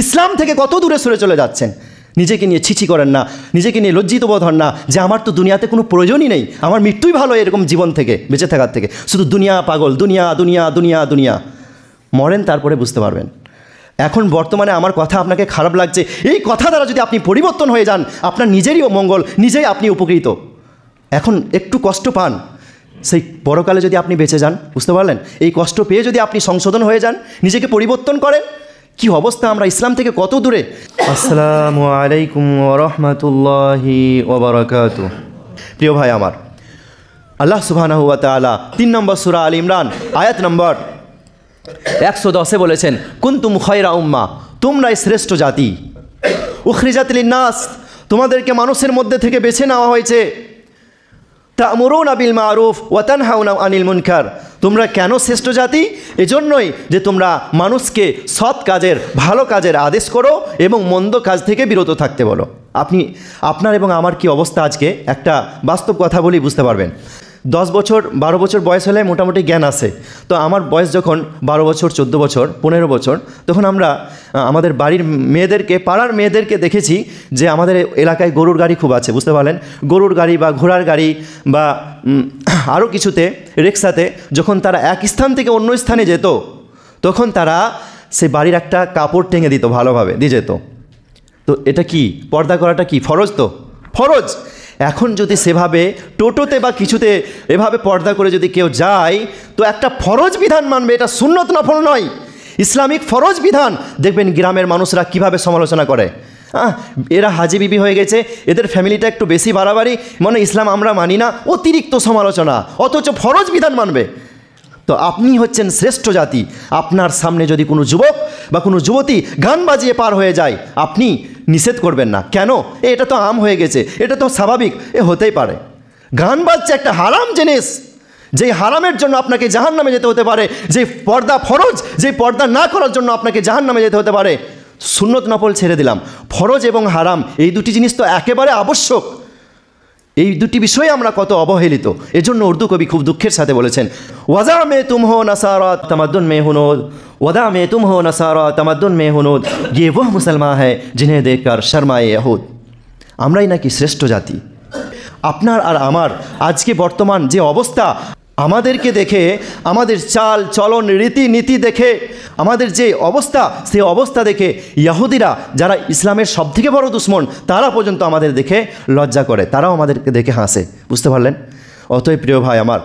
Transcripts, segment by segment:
ইসলাম থেকে কত দূরে সরে চলে যাচ্ছেন। নিজেকে নিয়ে ছিছি করেন না, নিজেকে নিয়ে লজ্জিত বোধ হন না যে আমার তো দুনিয়াতে কোনো প্রয়োজনই নেই, আমার মৃত্যুই ভালো এরকম জীবন থেকে বেঁচে থাকার থেকে। শুধু দুনিয়া পাগল, দুনিয়া দুনিয়া দুনিয়া দুনিয়া। মরেন, তারপরে বুঝতে পারবেন। এখন বর্তমানে আমার কথা আপনাকে খারাপ লাগছে, এই কথা দ্বারা যদি আপনি পরিবর্তন হয়ে যান, আপনার নিজেরই মঙ্গল, নিজেই আপনি উপকৃত। এখন একটু কষ্ট পান, সেই পরকালে যদি আপনি বেঁচে যান, বুঝতে পারলেন? এই কষ্ট পেয়ে যদি আপনি সংশোধন হয়ে যান, নিজেকে পরিবর্তন করেন, কি অবস্থা! আমরা ইসলাম থেকে কত দূরে। আসসালামু আলাইকুম ওয়া রাহমাতুল্লাহি ওয়া বারাকাতুহু। প্রিয় ভাই আমার, আল্লাহ সুবহানাহু ওয়া তাআলা 3 নম্বর সূরা আল ইমরান আয়াত নম্বর 110-এ বলেছেন, কুনতুম খায়রা উম্মাহ, তোমরাই শ্রেষ্ঠ জাতি, উখরিজাত লিন-নাস, তোমাদেরকে মানুষের মধ্যে থেকে বেছে নেওয়া হয়েছে, তা'মুরুনা বিল মা'রুফ ওয়া তানহাউনা আনিল মুনকার। তোমরা কেন শ্রেষ্ঠ জাতি? এজন্যই যে তোমরা মানুষকে সৎ কাজের, ভালো কাজের আদেশ করো এবং মন্দ কাজ থেকে বিরত থাকতে বলো। আপনার এবং আমার কি অবস্থা আজকে, একটা বাস্তব কথা বলি, বুঝতে পারবেন। 10 বছর 12 বছর বয়স হলে মোটামুটি জ্ঞান আসে। তো আমার বয়স যখন 12 বছর 14 বছর 15 বছর, তখন আমরা আমাদের বাড়ির মেয়েদেরকে, পাড়ার মেয়েদেরকে দেখেছি যে আমাদের এলাকায় গরুর গাড়ি খুব আছে, বুঝতে পারলেন? গরুর গাড়ি বা ঘোড়ার গাড়ি বা আরও কিছুতে, রিক্সাতে যখন তারা এক স্থান থেকে অন্য স্থানে যেত, তখন তারা সে বাড়ির একটা কাপড় টেঙে দিত, ভালোভাবে দিয়ে যেত। তো এটা কি পর্দা করাটা কি ফরজ? তো ফরজ। এখন যদি সেভাবে টোটোতে বা কিছুতে এভাবে পর্দা করে যদি কেউ যায়, তো একটা ফরজ বিধান মানবে, এটা সুন্নত নফল নয়, ইসলামিক ফরজ বিধান। দেখবেন গ্রামের মানুষরা কিভাবে সমালোচনা করে, এরা হাজি বিবি হয়ে গেছে, এদের ফ্যামিলিটা একটু বেশি বাড়াবাড়ি, মানে ইসলাম আমরা মানি না, অতিরিক্ত সমালোচনা, অথচ ফরজ বিধান মানবে। তো আপনি হচ্ছেন শ্রেষ্ঠ জাতি। আপনার সামনে যদি কোনো যুবক বা কোনো যুবতী গান বাজিয়ে পার হয়ে যায়, আপনি নিষেধ করবেন না। কেন? এটা তো আম হয়ে গেছে, এটা তো স্বাভাবিক, হতেই পারে। গান বাজছে একটা হারাম জিনিস, যেই হারামের জন্য আপনাকে জাহান্নামে যেতে হতে পারে, যে পর্দা ফরজ, যে পর্দা না করার জন্য আপনাকে জাহান্নামে যেতে হতে পারে। সুন্নত নফল ছেড়ে দিলাম, ফরজ এবং হারাম এই দুটি জিনিস তো একেবারে আবশ্যক। এই দুটি বিষয়ে আমরা কত অবহেলিত। এজন্য উর্দু কবি খুব দুঃখের সাথে বলেছেন, ওয়াজা মে তুম হো নসারা তমাদ্দুন মে হুনুদ, ওয়াদা মে তুম হো নসারা তমাদ্দুন মে হুনুদ, ये वह मुसलमान है जिन्हें देखकर शर्माए यहूद। আমরাই নাকি শ্রেষ্ঠ জাতি। আপনার আর আমার আজকে বর্তমান যে অবস্থা, আমাদেরকে দেখে, আমাদের চাল চলন রীতিনীতি দেখে, আমাদের যে অবস্থা, সেই অবস্থা দেখে ইহুদিরা, যারা ইসলামের সবথেকে বড় দুশ্মন, তারা পর্যন্ত আমাদের দেখে লজ্জা করে, তারাও আমাদেরকে দেখে হাসে, বুঝতে পারলেন? অতএব প্রিয় ভাই আমার,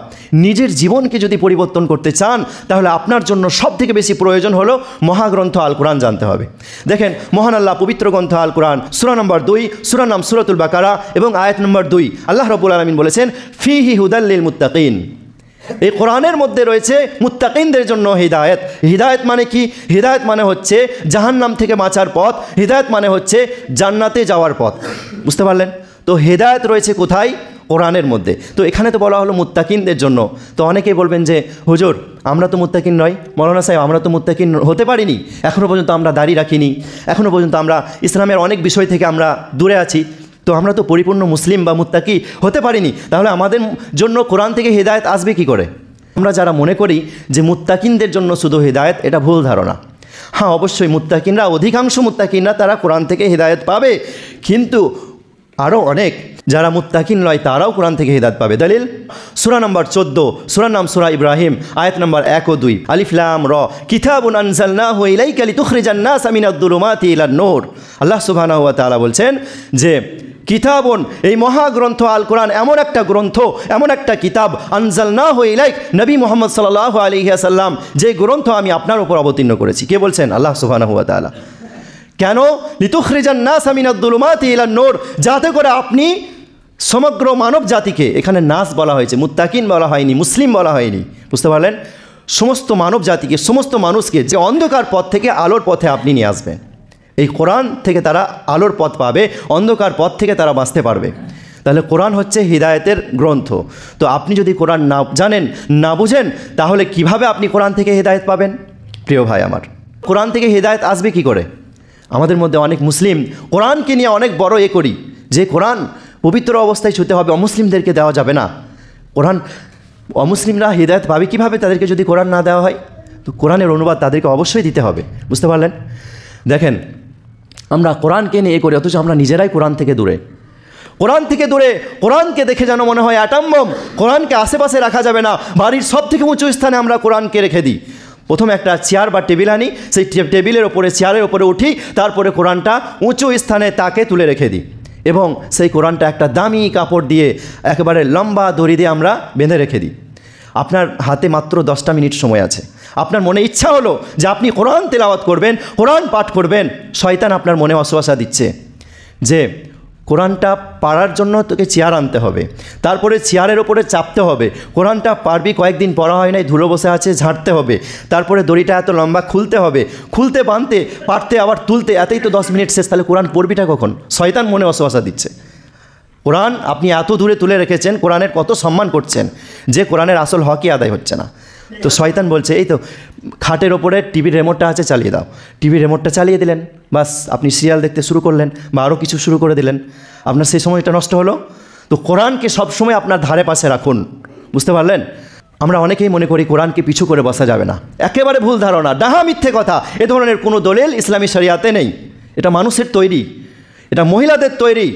নিজের জীবনকে যদি পরিবর্তন করতে চান, তাহলে আপনার জন্য সবথেকে বেশি প্রয়োজন হলো মহাগ্রন্থ আল কোরআন জানতে হবে। দেখেন, মহান আল্লাহ পবিত্র গ্রন্থ আল কোরআন সূরা নম্বর 2, সূরার নাম সূরাতুল বাকারা এবং আয়াত নম্বর 2, আল্লাহ রাব্বুল আলামিন বলেছেন, ফিহি হুদাল লিল মুত্তাকিন। এই কোরআনের মধ্যে রয়েছে মুত্তাকিনদের জন্য হিদায়াত। হিদায়াত মানে কি? হিদায়াত মানে হচ্ছে জাহান্নাম থেকে বাঁচার পথ, হিদায়াত মানে হচ্ছে জান্নাতে যাওয়ার পথ, বুঝতে পারলেন? তো হিদায়াত রয়েছে কোথায়? কোরআনের মধ্যে। তো এখানে তো বলা হলো মুত্তাকিনদের জন্য। তো অনেকেই বলবেন যে হুজুর, আমরা তো মুত্তাকিন নই, মৌলানা সাহেব আমরা তো মুত্তাকিন হতে পারিনি, এখনও পর্যন্ত আমরা দাড়ি রাখিনি, এখনও পর্যন্ত আমরা ইসলামের অনেক বিষয় থেকে আমরা দূরে আছি, তো আমরা তো পরিপূর্ণ মুসলিম বা মুত্তাকি হতে পারিনি, তাহলে আমাদের জন্য কোরআন থেকে হিদায়াত আসবে কি করে? আমরা যারা মনে করি যে মুত্তাকিনদের জন্য শুধু হিদায়াত, এটা ভুল ধারণা। হ্যাঁ, অবশ্যই মুত্তাকিনরা, অধিকাংশ মুত্তাকিনরা তারা কোরআন থেকে হিদায়াত পাবে, কিন্তু আরও অনেক যারা মুত্তাকিন নয় তারাও কোরআন থেকে হিদায়াত পাবে। দলিল সূরা নম্বর 14, সূরার নাম সূরা ইব্রাহিম, আয়াত নম্বর 1 ও 2, আলিফ লাম র, কিতাবুন আনজালনাহু ইলাইকা লিতুখরিজান নাসা মিনাদ যুলুমাতি ইলান নূর। আল্লাহ সুবহানাহু ওয়া তাআলা বলছেন যে কিতাবুন, এই মহাগ্রন্থ আল কোরআন এমন একটা গ্রন্থ, এমন একটা কিতাব, আনজালনাহু ইলাইক, নবী মুহাম্মদ সাল্লাল্লাহু আলাইহি ওয়াসাল্লাম, যে গ্রন্থ আমি আপনার উপর অবতীর্ণ করেছি। কে বলছেন? আল্লাহ সুবহানাহু ওয়া তাআলা। কেন? লিতুখরিজান নাসা মিনাদ যুলুমাতি ইলান নূর, যাতে করে আপনি সমগ্র মানব জাতিকে, এখানে নাস বলা হয়েছে, মুত্তাকিন বলা হয়নি, মুসলিম বলা হয়নি, বুঝতে পারলেন? সমস্ত মানব জাতিকে, সমস্ত মানুষকে যে অন্ধকার পথ থেকে আলোর পথে আপনি নিয়ে আসবেন। এই কোরআন থেকে তারা আলোর পথ পাবে, অন্ধকার পথ থেকে তারা বাঁচতে পারবে। তাহলে কোরআন হচ্ছে হিদায়াতের গ্রন্থ। তো আপনি যদি কোরআন না জানেন, না বুঝেন, তাহলে কিভাবে আপনি কোরআন থেকে হিদায়াত পাবেন? প্রিয় ভাই আমার, কোরআন থেকে হিদায়াত আসবে কি করে? আমাদের মধ্যে অনেক মুসলিম কোরআনকে নিয়ে অনেক বড় করি যে কোরআন পবিত্র অবস্থায় ছুঁতে হবে, অমুসলিমদেরকে দেওয়া যাবে না। কোরআন অমুসলিমরা হিদায়াত পাবে কীভাবে তাদেরকে যদি কোরআন না দেওয়া হয়? তো কোরআনের অনুবাদ তাদেরকে অবশ্যই দিতে হবে, বুঝতে পারলেন? দেখেন, আমরা কোরআনকে নিয়ে করি, অথচ আমরা নিজেরাই কোরআন থেকে দূরে। কোরআন থেকে দূরে, কোরআনকে দেখে যেন মনে হয় অ্যাটম বম, কোরআনকে আশেপাশে রাখা যাবে না, বাড়ির সব থেকে উঁচু স্থানে আমরা কোরআনকে রেখে দিই। প্রথমে একটা চেয়ার বা টেবিল আনি, সেই টেবিলের ওপরে, চেয়ারের ওপরে উঠি, তারপরে কোরআনটা উঁচু স্থানে তাকে তুলে রেখে দিই, এবং সেই কোরআনটা একটা দামি কাপড় দিয়ে একেবারে লম্বা দড়ি দিয়ে আমরা বেঁধে রেখে দিই। আপনার হাতে মাত্র 10টা মিনিট সময় আছে, আপনার মনে ইচ্ছা হলো যে আপনি কোরআন তেলাওয়াত করবেন, কোরআন পাঠ করবেন। শয়তান আপনার মনে ওয়াসওয়াসা দিচ্ছে যে কোরআনটা পারার জন্য তোকে চেয়ার আনতে হবে, তারপরে চেয়ারের ওপরে চাপতে হবে, কোরআনটা পারবি, কয়েকদিন পড়া হয় নাই, ধুলো বসে আছে, ঝাড়তে হবে, তারপরে দড়িটা এত লম্বা খুলতে হবে, খুলতে বাঁধতে পারতে আবার তুলতে, এতেই তো 10 মিনিট শেষ, তাহলে কোরআন পড়বিটা কখন? শয়তান মনে ওয়াসওয়াসা দিচ্ছে। কোরআন আপনি এত দূরে তুলে রেখেছেন, কোরআনের কত সম্মান করছেন, যে কোরআনের আসল হকই আদায় হচ্ছে না। তো শয়তান বলছে, এই তো খাটের ওপরে টিভির রিমোটটা আছে, চালিয়ে দাও। টিভির রিমোটটা চালিয়ে দিলেন, বাস আপনি সিরিয়াল দেখতে শুরু করলেন বা আরও কিছু শুরু করে দিলেন, আপনার সেই সময়টা নষ্ট হলো। তো কোরআনকে সবসময় আপনার ধারে পাশে রাখুন, বুঝতে পারলেন? আমরা অনেকেই মনে করি কোরআনকে পিছু করে বসা যাবে না, একেবারে ভুল ধারণা, ডাহা মিথ্যে কথা। এ ধরনের কোনো দলিল ইসলামী শরিয়াতে নেই, এটা মানুষের তৈরি, এটা মহিলাদের তৈরি,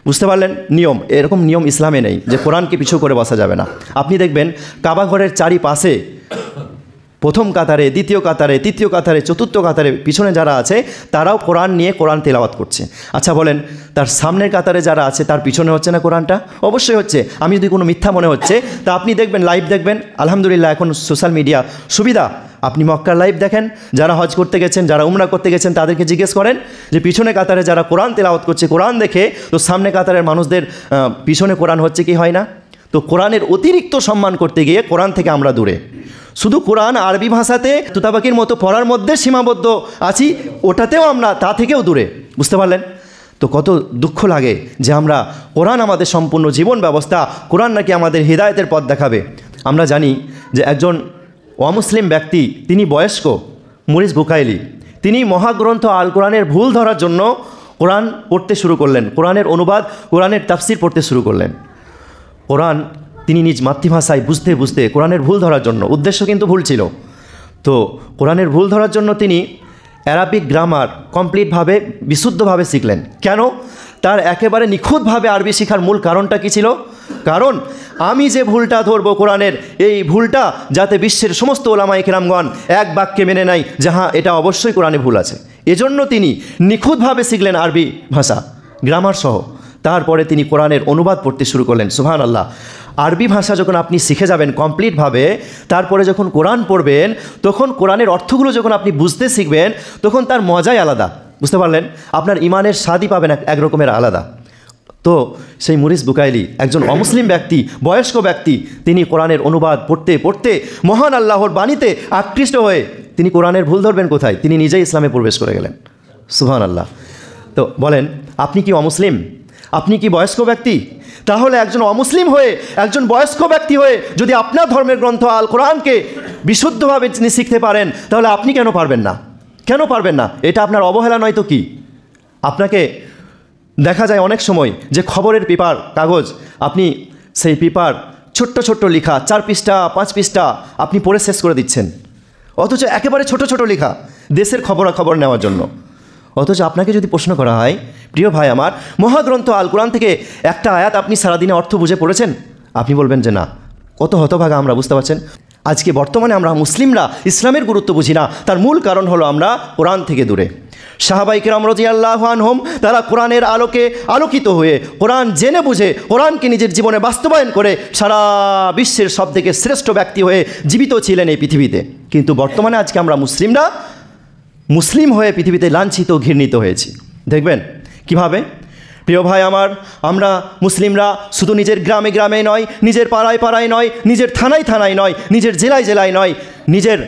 বুঝতে পারলেন? নিয়ম, এরকম নিয়ম ইসলামে নেই যে কোরআনকে পিছু করে বসা যাবে না। আপনি দেখবেন কাবা ঘরের চারিপাশে প্রথম কাতারে, দ্বিতীয় কাতারে, তৃতীয় কাতারে, চতুর্থ কাতারে পিছনে যারা আছে তারাও কোরআন নিয়ে কোরআন তেলাওয়াত করছে। আচ্ছা বলেন, তার সামনের কাতারে যারা আছে তার পিছনে হচ্ছে না কোরআনটা? অবশ্যই হচ্ছে। আমি যদি কোনো মিথ্যা মনে হচ্ছে তা আপনি দেখবেন, লাইভ দেখবেন। আলহামদুলিল্লাহ এখন সোশ্যাল মিডিয়া সুবিধা, আপনি মক্কার লাইভ দেখেন, যারা হজ করতে গেছেন, যারা উমরা করতে গেছেন, তাদেরকে জিজ্ঞেস করেন যে পিছনে কাতারে যারা কোরআন তেলাওয়াত করছে, কোরআন দেখে, তো সামনে কাতারের মানুষদের পিছনে কোরআন হচ্ছে কি হয় না? তো কোরআনের অতিরিক্ত সম্মান করতে গিয়ে কোরআন থেকে আমরা দূরে। শুধু কোরআন আরবি ভাষাতে তুতাবাকির মতো পড়ার মধ্যে সীমাবদ্ধ আছি, ওটাতেও আমরা তা থেকেও দূরে, বুঝতে পারলেন? তো কত দুঃখ লাগে যে আমরা কোরআন আমাদের সম্পূর্ণ জীবন ব্যবস্থা, কোরআন নাকি আমাদের হিদায়তের পথ দেখাবে। আমরা জানি যে একজন অমুসলিম ব্যক্তি, তিনি বয়স্ক, মুরিস বুকাইলি, তিনি মহাগ্রন্থ আল কোরআনের ভুল ধরার জন্য কোরআন পড়তে শুরু করলেন, কোরআনের অনুবাদ, কোরআনের তাফসির পড়তে শুরু করলেন। কোরআন তিনি নিজ মাতৃভাষায় বুঝতে বুঝতে কোরআনের ভুল ধরার জন্য, উদ্দেশ্য কিন্তু ভুল ছিল, তো কোরআনের ভুল ধরার জন্য তিনি অ্যারাবিক গ্রামার কমপ্লিটভাবে বিশুদ্ধভাবে শিখলেন। কেন? তার একেবারে নিখুঁতভাবে আরবি শেখার মূল কারণটা কী ছিল? কারণ আমি যে ভুলটা ধরবো কোরআনের, এই ভুলটা যাতে বিশ্বের সমস্ত ওলামায়ে কেরামগণ এক বাক্যে মেনে নেয় যে হ্যাঁ এটা অবশ্যই কোরআনে ভুল আছে। এজন্য তিনি নিখুঁতভাবে শিখলেন আরবি ভাষা, গ্রামার সহ। তারপরে তিনি কোরআনের অনুবাদ পড়তে শুরু করলেন। সুবহানাল্লাহ। আরবি ভাষা যখন আপনি শিখে যাবেন কমপ্লিটভাবে, তারপরে যখন কোরআন পড়বেন, তখন কোরআনের অর্থগুলো যখন আপনি বুঝতে শিখবেন, তখন তার মজাই আলাদা, বুঝতে পারলেন? আপনার ইমানের স্বাদই পাবেন এক রকমের আলাদা। তো সেই মুরিস বুকাইলি একজন অমুসলিম ব্যক্তি, বয়স্ক ব্যক্তি, তিনি কোরআনের অনুবাদ পড়তে পড়তে মহান আল্লাহর বাণীতে আকৃষ্ট হয়ে তিনি কোরআনের ভুল ধরবেন কোথায়? তিনি নিজেই ইসলামে প্রবেশ করে গেলেন। সুবহানাল্লাহ। তো বলেন, আপনি কি অমুসলিম? আপনি কি বয়স্ক ব্যক্তি? তাহলে একজন অমুসলিম হয়ে, একজন বয়স্ক ব্যক্তি হয়ে যদি আপনার ধর্মের গ্রন্থ আল কোরআনকে বিশুদ্ধভাবে তিনি শিখতে পারেন, তাহলে আপনি কেন পারবেন না? কেন পারবেন না? এটা আপনার অবহেলা নয় তো কি? আপনাকে দেখা যায় অনেক সময় যে খবরের পেপার, কাগজ, আপনি সেই পেপার ছোট্ট ছোট্ট লেখা, 4 পৃষ্ঠা 5 পৃষ্ঠা আপনি পড়ে শেষ করে দিচ্ছেন, অথচ একেবারে ছোট ছোট লেখা দেশের খবরাখবর নেওয়ার জন্য। অথচ আপনাকে যদি প্রশ্ন করা হয়, প্রিয় ভাই আমার, মহাগ্রন্থ আল কোরআন থেকে একটা আয়াত আপনি সারাদিনে অর্থ বুঝে পড়েছেন? আপনি বলবেন যে না। কত হতভাগা আমরা, বুঝতে পারছেন? আজকে বর্তমানে আমরা মুসলিমরা ইসলামের গুরুত্ব বুঝি না, তার মূল কারণ হলো আমরা কোরআন থেকে দূরে। সাহাবায়ে কেরাম রাদিয়াল্লাহু আনহুম তারা কোরআনের আলোকে আলোকিত হয়ে, কোরআন জেনে বুঝে, কোরআনকে নিজের জীবনে বাস্তবায়ন করে সারা বিশ্বের সবথেকে শ্রেষ্ঠ ব্যক্তি হয়ে জীবিত ছিলেন এই পৃথিবীতে। কিন্তু বর্তমানে আজকে আমরা মুসলিমরা মুসলিম হয়ে পৃথিবীতে লাঞ্ছিত, ঘৃণিত হয়েছি। দেখবেন কিভাবে? প্রিয় ভাই আমার, আমরা মুসলিমরা শুধু নিজের গ্রামে গ্রামে নয়, নিজের পাড়ায় পাড়ায় নয়, নিজের থানায় থানায় নয়, নিজের জেলায় জেলায় নয়, নিজের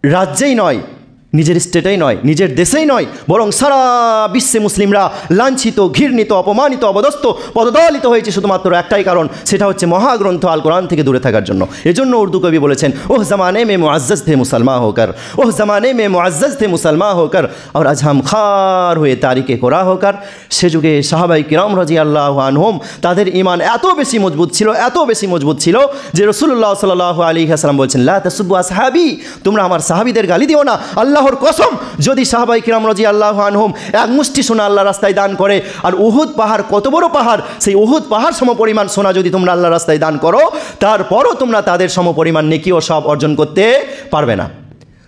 রাজ্যেই নয়, নিজের স্টেটেই নয়, নিজের দেশেই নয়, বরং সারা বিশ্বে মুসলিমরা লাঞ্ছিত, ঘৃণিত, অপমানিত, অবদস্ত, পদদলিত হয়েছে শুধুমাত্র একটাই কারণ, সেটা হচ্ছে মহাগ্রন্থ আল কোরআন থেকে দূরে থাকার জন্য। এজন্য উর্দু কবি বলেছেন, ওহ জমানে মে মুআজ্জাজ থে মুসলমান হোকর, ওহ জমানে মে মুআজ্জাজ থে মুসলমান হোকর, আর আজ হাম খার হয়ে তারিকে কোরা হোকর। সে যুগে সাহাবায়ে কিরাম রাদিয়াল্লাহু আনহুম তাদের ঈমান এত বেশি মজবুত ছিল, এত বেশি মজবুত ছিল যে রাসূলুল্লাহ সাল্লাল্লাহু আলাইহি ওয়াসাল্লাম বলেছেন, লা তাসুব্বু আসহাবি, তোমরা আমার সাহাবীদের গালি দিও না। আল্লাহ আল্লাহর কসম, যদি সাহাবায়ে কিরাম রাদিয়াল্লাহু আনহুম এক মুষ্টি সোনা আল্লাহর রাস্তায় দান করে, আর উহুদ পাহাড় কত বড় পাহাড়, সেই উহুদ পাহাড় সমপরিমাণ সোনা যদি তোমরা আল্লাহর রাস্তায় দান করো, তারপরও তোমরা তাদের সমপরিমাণ নেকি ও সওয়াব অর্জন করতে পারবে না।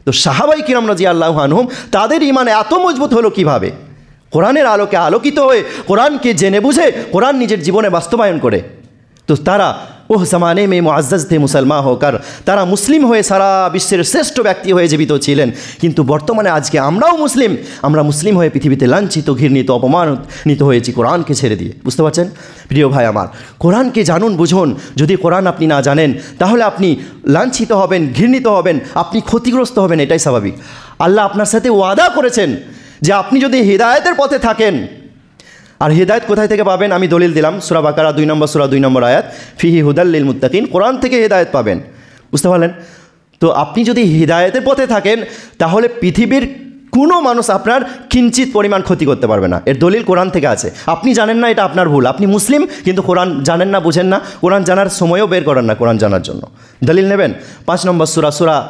তো সাহাবায়ে কিরাম রাদিয়াল্লাহু আনহুম তাদের ঈমান এত মজবুত হলো কিভাবে? কোরআনের আলোকে আলোকিত হয়ে, কোরআনকে জেনে বুঝে, কোরআন নিজের জীবনে বাস্তবায়ন করে। তো তারা ওহ জামানে মে মুআজ্জাজ থে মুসলমান হোকার, তারা মুসলিম হয়ে সারা বিশ্বের শ্রেষ্ঠ ব্যক্তি হয়ে জীবিত ছিলেন। কিন্তু বর্তমানে আজকে আমরাও মুসলিম, আমরা মুসলিম হয়ে পৃথিবীতে লাঞ্ছিত, ঘৃণিত, অপমানিত হয়েছি কোরআনকে ছেড়ে দিয়ে। বুঝতে পারছেন প্রিয় ভাই আমার? কোরআনকে জানুন, বুঝুন। যদি কোরআন আপনি না জানেন, তাহলে আপনি লাঞ্ছিত হবেন, ঘৃণিত হবেন, আপনি ক্ষতিগ্রস্ত হবেন, এটাই স্বাভাবিক। আল্লাহ আপনার সাথে ওয়াদা করেছেন যে আপনি যদি হিদায়াতের পথে থাকেন, আর হিদায়াত কোথায় থেকে পাবেন? আমি দলিল দিলাম, সূরা বাকারা 2 নম্বর সূরা 2 নম্বর আয়াত, ফিহি হুদাল লিল মুত্তাকিন, কোরআন থেকে হিদায়াত পাবেন। বুঝতে পারলেন? তো আপনি যদি হিদায়াতের পথে থাকেন, তাহলে পৃথিবীর কোনো মানুষ আপনার কিঞ্চিত পরিমাণ ক্ষতি করতে পারবে না। এর দলিল কোরআন থেকে আছে। আপনি জানেন না, এটা আপনার ভুল। আপনি মুসলিম, কিন্তু কোরআন জানেন না, বুঝেন না, কোরআন জানার সময়ও বের করেন না কোরআন জানার জন্য। দলিল নেবেন 5 নম্বর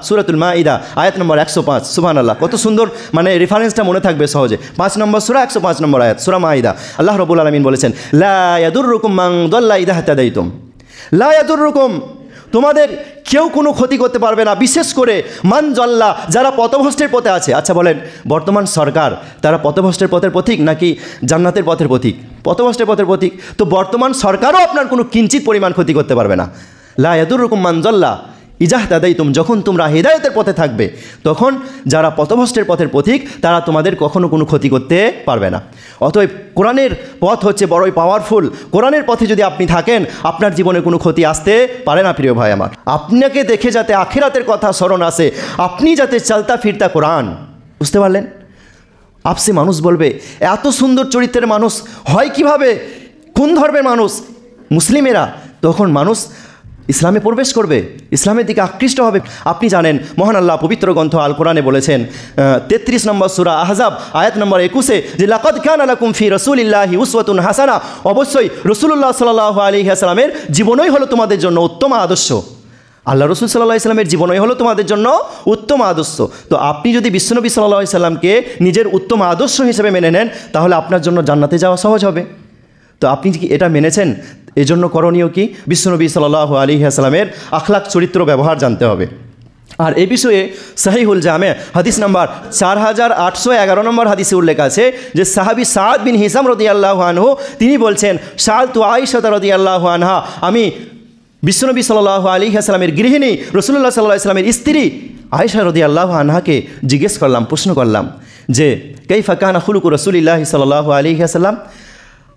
সূরাতুল মাইদা আয়াত নম্বর 105। সুবহানাল্লাহ, কত সুন্দর, মানে রেফারেন্সটা মনে থাকবে সহজে। 5 নম্বর সূরা 105 নম্বর আয়াত, সূরা মাইদা। আল্লাহ রাব্বুল আলামিন বলেছেন, লা ইয়াদুররুকুম মান দাল্লা ইযা হাতাদাইতুম। লা ইয়াদুররুকুম, তোমাদের কেউ কোনো ক্ষতি করতে পারবে না, বিশেষ করে মান জল্লা, যারা পথভ্রষ্টের পথে আছে। আচ্ছা বলেন, বর্তমান সরকার তারা পথভ্রষ্টের পথের পথিক নাকি জান্নাতের পথের পথিক? পথভ্রষ্টের পথের পথিক। তো বর্তমান সরকারও আপনার কোনো কিঞ্চিত পরিমাণ ক্ষতি করতে পারবে না। লা ইয়াদুররুকুম মান জল্লা ইযা হাতাদাইতুম, যখন তোমরা হিদায়াতের পথে থাকবে, তখন যারা পথভ্রষ্টের পথের পথিক তারা তোমাদের কখনো কোনো ক্ষতি করতে পারবে না। অতএব কোরআনের পথ হচ্ছে বড়ই পাওয়ারফুল। কোরআনের পথে যদি আপনি থাকেন, আপনার জীবনে কোনো ক্ষতি আসতে পারে না প্রিয় ভাই আমার। আপনাকে দেখে যাতে আখিরাতের কথা স্মরণ আসে, আপনি যাতে চলতা ফিরতা কোরআন। বুঝতে পারলেন? আপসে মানুষ বলবে, এত সুন্দর চরিত্রের মানুষ হয় কিভাবে? কোন ধর্মের মানুষ? মুসলিমেরা। তখন মানুষ ইসলামে প্রবেশ করবে, ইসলামের দিকে আকৃষ্ট হবে। আপনি জানেন, মহান আল্লাহ পবিত্র গ্রন্থ আল কোরআনে বলেছেন 33 নম্বর সূরা আহজাব আয়াত নম্বর 21, যে লাকাদ কানা লাকুম ফি রাসূলিল্লাহি উসওয়াতুন হাসানা, অবশ্যই রাসূলুল্লাহ সাল্লাল্লাহু আলাইহি ওয়াসাল্লামের জীবনই হলো তোমাদের জন্য উত্তম আদর্শ। আল্লাহ রসুল সাল্লাল্লাহু আলাইহি ওয়াসাল্লামের জীবনই হলো তোমাদের জন্য উত্তম আদর্শ। তো আপনি যদি বিশ্বনবী সাল্লাল্লাহু আলাইহি ওয়াসাল্লামকে নিজের উত্তম আদর্শ হিসেবে মেনে নেন, তাহলে আপনার জন্য জান্নাতে যাওয়া সহজ হবে। তো আপনি কি এটা মেনেছেন? এজন্য করণীয় কি? বিশ্বনবী সাল্লাল্লাহু আলাইহি ওয়াসাল্লামের আখলাক, চরিত্র, ব্যবহার জানতে হবে। আর এই বিষয়ে সহিহুল জামে হাদিস নাম্বার 4811 নম্বর হাদিসে উল্লেখ আছে যে সাহাবী সাদ বিন হিসাম রাদিয়াল্লাহু আনহু তিনি বলছেন, সাআলতু আয়েশা রাদিয়াল্লাহু আনহা, আমি বিশ্বনবী সাল্লাল্লাহু আলাইহি ওয়াসাল্লামের গৃহিণী রাসূলুল্লাহ সাল্লাল্লাহু আলাইহি ওয়াসাল্লামের স্ত্রী আয়েশা রাদিয়াল্লাহু আনহাকে জিজ্ঞেস করলাম, প্রশ্ন করলাম যে কাইফা কানা খুলুকু রাসূলিল্লাহি সাল্লাল্লাহু আলাইহি ওয়াসাল্লাম,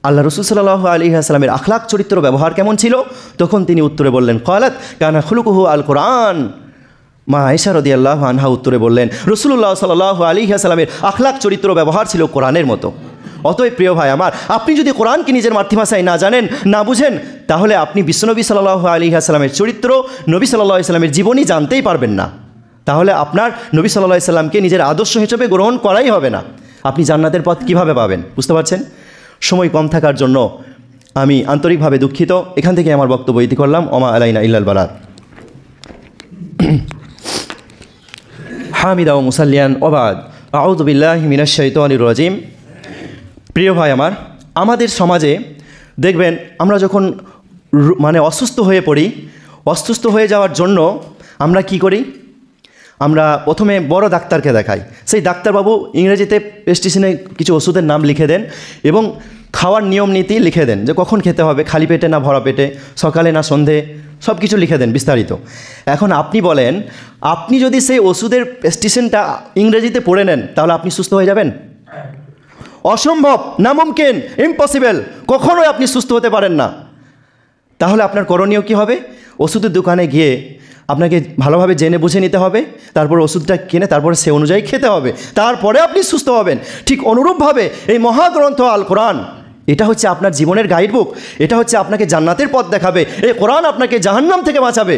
আল্লাহ রসুল সাল্লাল্লাহু আলাইহি ওয়াসাল্লামের আখলাক, চরিত্র, ব্যবহার কেমন ছিল? তখন তিনি উত্তরে বললেন, ক্বালাত কানা খুলুকুহু আল কোরআন। মা আয়েশা রাদিয়াল্লাহু আনহা উত্তরে বললেন, রাসূলুল্লাহ সাল্লাল্লাহু আলাইহি ওয়াসাল্লামের আখলাক, চরিত্র, ব্যবহার ছিল কোরআনের মতো। অতএব প্রিয় ভাই আমার, আপনি যদি কোরআনকে নিজের মাতৃভাষায় না জানেন, না বুঝেন, তাহলে আপনি বিশ্বনবী সাল্লাল্লাহু আলাইহি ওয়াসাল্লামের চরিত্র, নবী সাল্লাল্লাহু আলাইহি ওয়াসাল্লামের জীবনী জানতেই পারবেন না। তাহলে আপনার নবী সাল্লাল্লাহু আলাইহি ওয়াসাল্লামকে নিজের আদর্শ হিসেবে গ্রহণ করাই হবে না। আপনি জান্নাতের পথ কিভাবে পাবেন? বুঝতে পারছেন? সময় কম থাকার জন্য আমি আন্তরিকভাবে দুঃখিত। এখান থেকে আমার বক্তব্য ইতি করলাম। ওমা আলাইনা ইল্লাল বালাগ। হামিদা ও মুসাল্লিয়ান ওবাদ, আউযু বিল্লাহি মিনাশ শাইতানির রাজিম। প্রিয় ভাই আমার, আমাদের সমাজে দেখবেন, আমরা যখন মানে অসুস্থ হয়ে পড়ি, অসুস্থ হয়ে যাওয়ার জন্য আমরা কি করি? আমরা প্রথমে বড় ডাক্তারকে দেখাই। সেই ডাক্তারবাবু ইংরেজিতে প্রেসক্রিপশনে কিছু ওষুধের নাম লিখে দেন এবং খাওয়ার নিয়ম নীতি লিখে দেন, যে কখন খেতে হবে, খালি পেটে না ভরা পেটে, সকালে না সন্ধে, সব কিছু লিখে দেন বিস্তারিত। এখন আপনি বলেন, আপনি যদি সেই ওষুধের প্রেসক্রিপশনটা ইংরেজিতে পড়ে নেন, তাহলে আপনি সুস্থ হয়ে যাবেন? অসম্ভব, নামুমকিন, ইম্পসিবল, কখনোই আপনি সুস্থ হতে পারেন না। তাহলে আপনার করণীয় কী হবে? ওষুধের দোকানে গিয়ে আপনাকে ভালোভাবে জেনে বুঝে নিতে হবে, তারপর ওষুধটা কিনে তারপরে সে অনুযায়ী খেতে হবে, তারপরে আপনি সুস্থ হবেন। ঠিক অনুরূপভাবে এই মহাগ্রন্থ আল কোরআন, এটা হচ্ছে আপনার জীবনের গাইডবুক, এটা হচ্ছে আপনাকে জান্নাতের পথ দেখাবে। এই কোরআন আপনাকে জাহান্নাম থেকে বাঁচাবে।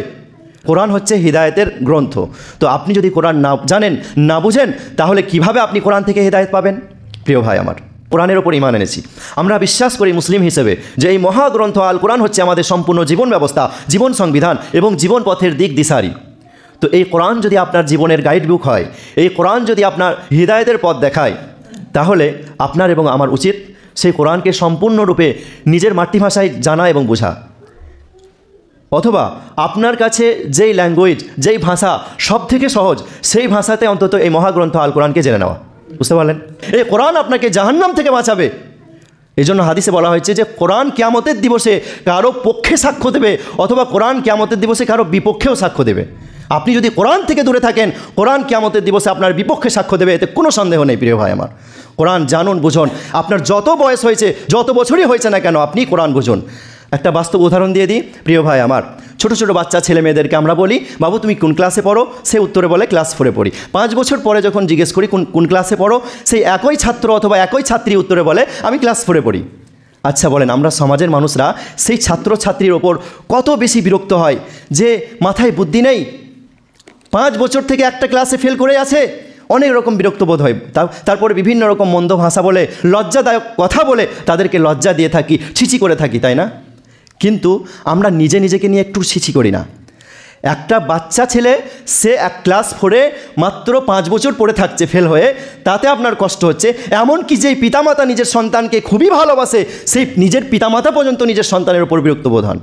কোরআন হচ্ছে হিদায়েতের গ্রন্থ। তো আপনি যদি কোরআন না জানেন, না বুঝেন, তাহলে কিভাবে আপনি কোরআন থেকে হিদায়েত পাবেন? প্রিয় ভাই আমার, কোরআনের ওপর ঈমান এনেছি। আমরা বিশ্বাস করি মুসলিম হিসেবে যে এই মহাগ্রন্থ আল কোরআন হচ্ছে আমাদের সম্পূর্ণ জীবন ব্যবস্থা, জীবন সংবিধান এবং জীবন পথের দিক দিশারি। তো এই কোরআন যদি আপনার জীবনের গাইড বুক হয়, এই কোরআন যদি আপনার হৃদায়তের পথ দেখায়, তাহলে আপনার এবং আমার উচিত সেই কোরআনকে সম্পূর্ণরূপে নিজের মাতৃভাষায় জানা এবং বোঝা। অথবা আপনার কাছে যেই ল্যাঙ্গুয়েজ, যেই ভাষা সব থেকে সহজ, সেই ভাষাতে অন্তত এই মহাগ্রন্থ আল কোরআনকে জেনে নেওয়া। বুঝতে পারলেন? এই কোরআন আপনাকে জাহান্নাম থেকে বাঁচাবে। এই জন্য হাদিসে বলা হয়েছে যে কোরআন কিয়ামতের দিবসে কারো পক্ষে সাক্ষ্য দেবে, অথবা কোরআন কিয়ামতের দিবসে কারো বিপক্ষেও সাক্ষ্য দেবে। আপনি যদি কোরআন থেকে দূরে থাকেন, কোরআন কিয়ামতের দিবসে আপনার বিপক্ষে সাক্ষ্য দেবে, এতে কোনো সন্দেহ নেই প্রিয় ভাই আমার। কোরআন জানুন, বুঝুন। আপনার যত বয়স হয়েছে, যত বছরই হয়েছে না কেন, আপনি কোরআন বুঝুন। একটা বাস্তব উদাহরণ দিয়ে দিই প্রিয় ভাই আমার। ছোটো ছোটো বাচ্চা ছেলে মেয়েদেরকে আমরা বলি, বাবু তুমি কোন ক্লাসে পড়ো? সে উত্তরে বলে ক্লাস 4-এ পড়ি। 5 বছর পরে যখন জিজ্ঞেস করি কোন ক্লাসে পড়ো, সেই একই ছাত্র অথবা একই ছাত্রী উত্তরে বলে আমি ক্লাস 4-এ পড়ি। আচ্ছা বলেন, আমরা সমাজের মানুষরা সেই ছাত্রছাত্রীর ওপর কত বেশি বিরক্ত হয় যে মাথায় বুদ্ধি নেই, 5 বছর থেকে একটা ক্লাসে ফেল করে আছে। অনেক রকম বিরক্ত বোধ হয়। তারপরে বিভিন্ন রকম মন্দ ভাষা বলে, লজ্জাদায়ক কথা বলে তাদেরকে লজ্জা দিয়ে থাকি, ছিচি করে থাকি, তাই না? কিন্তু আমরা নিজেকে নিয়ে একটু ছিচি করি না। একটা বাচ্চা ছেলে, সে ক্লাস 4-এ মাত্র 5 বছর পড়ে থাকছে ফেল হয়ে, তাতে আপনার কষ্ট হচ্ছে। এমনকি যেই পিতামাতা নিজের সন্তানকে খুবই ভালোবাসে, সেই নিজের পিতামাতা পর্যন্ত নিজের সন্তানের উপর বিরক্ত বোধ হন।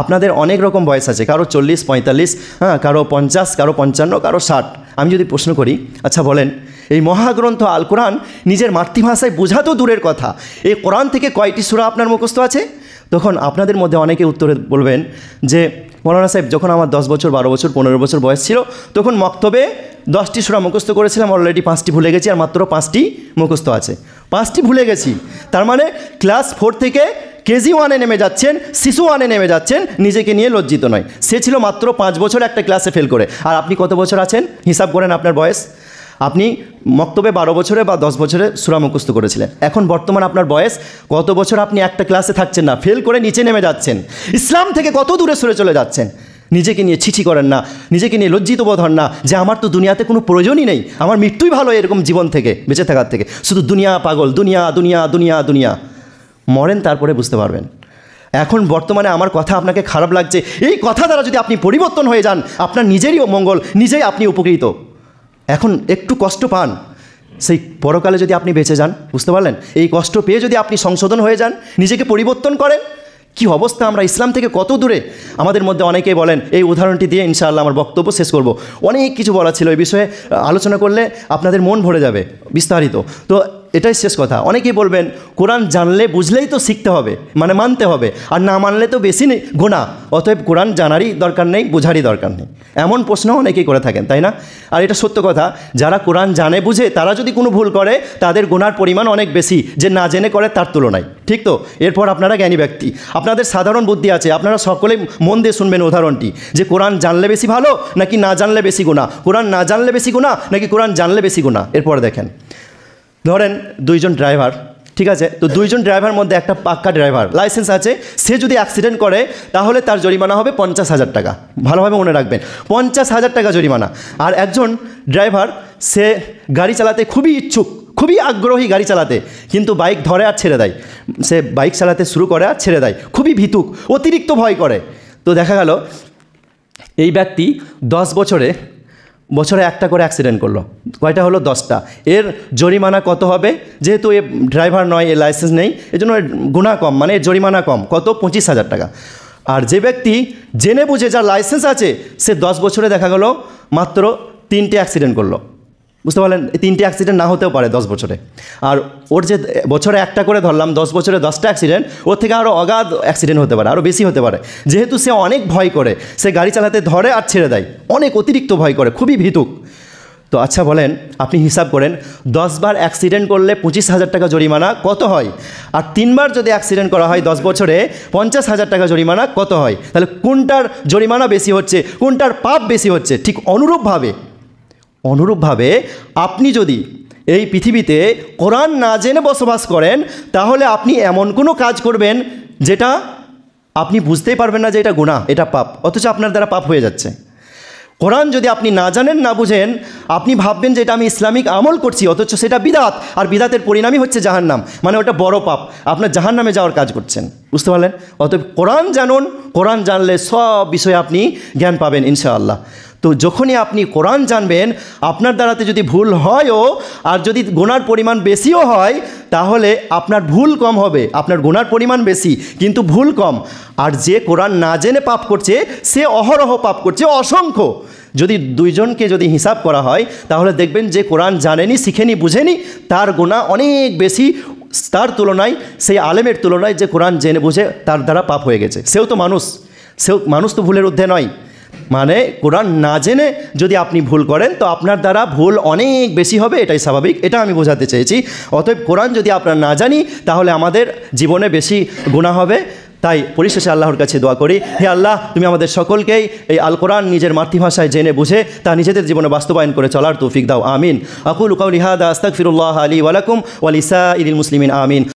আপনাদের অনেক রকম বয়স আছে, কারো 40, 45, কারো 50, কারো 55, কারো 60। আমি যদি প্রশ্ন করি, আচ্ছা বলেন, এই মহাগ্রন্থ আল কোরআন নিজের মাতৃভাষায় বোঝা তো দূরের কথা, এই কোরআন থেকে কয়টি সূরা আপনার মুখস্থ আছে? তখন আপনাদের মধ্যে অনেকে উত্তরে বলবেন যে মৌলানা সাহেব, যখন আমার 10 বছর, 12 বছর, 15 বছর বয়স ছিল, তখন মক্তবে 10টি সূরা মুখস্থ করেছিলাম, অলরেডি 5টি ভুলে গেছি, আর মাত্র 5টি মুখস্থ আছে। 5টি ভুলে গেছি, তার মানে ক্লাস 4 থেকে কেজি 1-এ নেমে যাচ্ছেন, শিশু 1-এ নেমে যাচ্ছেন, নিজেকে নিয়ে লজ্জিত নয়। সে ছিল মাত্র 5 বছর একটা ক্লাসে ফেল করে। আর আপনি কত বছর আছেন হিসাব করেন আপনার বয়স। আপনি মক্তবে 12 বছরে বা 10 বছরে সূরা মুখস্থ করেছিলেন। এখন বর্তমান আপনার বয়স কত বছর? আপনি একটা ক্লাসে থাকছেন না, ফেল করে নিচে নেমে যাচ্ছেন, ইসলাম থেকে কত দূরে সরে চলে যাচ্ছেন। নিজেকে নিয়ে ছিচি করেন না, নিজেকে নিয়ে লজ্জিত বোধ হন না যে আমার তো দুনিয়াতে কোনো প্রয়োজনই নেই, আমার মৃত্যুই ভালো এরকম জীবন থেকে, বেঁচে থাকার থেকে। শুধু দুনিয়া পাগল, দুনিয়া দুনিয়া দুনিয়া দুনিয়া। মরেন, তারপরে বুঝতে পারবেন। এখন বর্তমানে আমার কথা আপনাকে খারাপ লাগছে, এই কথা দ্বারা যদি আপনি পরিবর্তন হয়ে যান, আপনার নিজেরই মঙ্গল, নিজেই আপনি উপকৃত। এখন একটু কষ্ট পান, সেই পরকালে যদি আপনি বেঁচে যান, বুঝতে পারলেন? এই কষ্ট পেয়ে যদি আপনি সংশোধন হয়ে যান, নিজেকে পরিবর্তন করেন, কি অবস্থা! আমরা ইসলাম থেকে কত দূরে। আমাদের মধ্যে অনেকেই বলেন, এই উদাহরণটি দিয়ে ইনশাআল্লাহ আমার বক্তব্য শেষ করব। অনেক কিছু বলা ছিল, এই বিষয়ে আলোচনা করলে আপনাদের মন ভরে যাবে বিস্তারিত। তো এটাই শেষ কথা। অনেকেই বলবেন, কোরআন জানলে বুঝলেই তো শিখতে হবে, মানে মানতে হবে, আর না মানলে তো বেশি গোনা, অতএব কোরআন জানারই দরকার নেই, বোঝারই দরকার নেই। এমন প্রশ্ন অনেকেই করে থাকেন, তাই না? আর এটা সত্য কথা, যারা কোরআন জানে বুঝে তারা যদি কোনো ভুল করে, তাদের গুনার পরিমাণ অনেক বেশি যে না জেনে করে তার তুলনায়। ঠিক তো? এরপর আপনারা জ্ঞানী ব্যক্তি, আপনাদের সাধারণ বুদ্ধি আছে, আপনারা সকলেই মন দিয়ে শুনবেন উদাহরণটি, যে কোরআন জানলে বেশি ভালো নাকি না জানলে বেশি গুনাহ, কোরআন না জানলে বেশি গুনাহ নাকি কোরআন জানলে বেশি গুনাহ। এরপর দেখেন, ধরেন 2 জন ড্রাইভার, ঠিক আছে? তো 2 জন ড্রাইভার মধ্যে একটা পাক্কা ড্রাইভার, লাইসেন্স আছে, সে যদি অ্যাক্সিডেন্ট করে তাহলে তার জরিমানা হবে 50,000 টাকা। ভালোভাবে মনে রাখবেন, 50,000 টাকা জরিমানা। আর একজন ড্রাইভার, সে গাড়ি চালাতে খুবই ইচ্ছুক, খুবই আগ্রহী গাড়ি চালাতে, কিন্তু বাইক ধরে আর ছেড়ে দেয়। সে বাইক চালাতে শুরু করে আর ছেড়ে দেয়, খুবই ভীতুক, অতিরিক্ত ভয় করে। তো দেখা গেল এই ব্যক্তি 10 বছরে একটা করে অ্যাক্সিডেন্ট করলো। কয়টা হলো? 10টা। এর জরিমানা কত হবে? যেহেতু এ ড্রাইভার নয়, এর লাইসেন্স নেই, এজন্য গুনাহ কম, মানে এর জরিমানা কম। কত? 25,000 টাকা। আর যে ব্যক্তি জেনে বুঝে, যার লাইসেন্স আছে, সে 10 বছরে দেখা গেল মাত্র 3টে অ্যাক্সিডেন্ট করলো। বুঝতে পারলেন? 3টে অ্যাক্সিডেন্ট না হতেও পারে 10 বছরে। আর ওর যে বছরে একটা করে ধরলাম, 10 বছরে 10টা অ্যাক্সিডেন্ট, ওর থেকে আরও অগাধ অ্যাক্সিডেন্ট হতে পারে, আরও বেশি হতে পারে। যেহেতু সে অনেক ভয় করে, সে গাড়ি চালাতে ধরে আর ছেড়ে দেয়, অনেক অতিরিক্ত ভয় করে, খুবই ভীতুক। তো আচ্ছা বলেন, আপনি হিসাব করেন, 10 বার অ্যাক্সিডেন্ট করলে 25,000 টাকা জরিমানা কত হয়? আর 3 বার যদি অ্যাক্সিডেন্ট করা হয় 10 বছরে, 50,000 টাকা জরিমানা কত হয়? তাহলে কোনটার জরিমানা বেশি হচ্ছে, কোনটার পাপ বেশি হচ্ছে? ঠিক অনুরূপভাবে আপনি যদি এই পৃথিবীতে কোরআন না জেনে বসবাস করেন, তাহলে আপনি এমন কোনো কাজ করবেন যেটা আপনি বুঝতেই পারবেন না যে এটা গুনাহ, এটা পাপ, অথচ আপনার দ্বারা পাপ হয়ে যাচ্ছে। কোরআন যদি আপনি না জানেন না বুঝেন, আপনি ভাববেন যে এটা আমি ইসলামিক আমল করছি, অথচ সেটা বিদাত, আর বিদাতের পরিণামই হচ্ছে জাহান্নাম, মানে ওটা বড় পাপ, আপনার জাহান্নামে যাওয়ার কাজ করছেন। বুঝতে পারলেন? অতএব কোরআন জানুন, কোরআন জানলে সব বিষয়ে আপনি জ্ঞান পাবেন ইনশাআল্লাহ। তো যখনই আপনি কোরআন জানবেন, আপনার দ্বারাতে যদি ভুল হয়ও আর যদি গুনার পরিমাণ বেশিও হয়, তাহলে আপনার ভুল কম হবে, আপনার গুনার পরিমাণ বেশি কিন্তু ভুল কম। আর যে কোরআন না জেনে পাপ করছে সে অহরহ পাপ করছে, অসংখ্য। যদি দুইজনকে যদি হিসাব করা হয় তাহলে দেখবেন যে কোরআন জানেনি, শিখেনি, বুঝেনি, তার গুনাহ অনেক বেশি তার তুলনায়, সেই আলেমের তুলনায় যে কোরআন জেনে বুঝে তার দ্বারা পাপ হয়ে গেছে। সেও তো মানুষ তো ভুলের ঊর্ধ্বে নয়। মানে কোরআন না জেনে যদি আপনি ভুল করেন তো আপনার দ্বারা ভুল অনেক বেশি হবে, এটাই স্বাভাবিক, এটা আমি বোঝাতে চেয়েছি। অতএব কোরআন যদি আপনারা না জানি তাহলে আমাদের জীবনে বেশি গুনাহ হবে। তাই পরিশেষে আল্লাহর কাছে দোয়া করি, হে আল্লাহ, তুমি আমাদের সকলকেই এই আল কোরআন নিজের মাতৃভাষায় জেনে বুঝে তা নিজেদের জীবনে বাস্তবায়ন করে চলার তৌফিক দাও। আমিন। আকুলু কাউলি হাদা আস্তাগফিরুল্লাহ লি ওয়া লাকুম ওয়া লিসাইরিল মুসলিমিন। আমিন।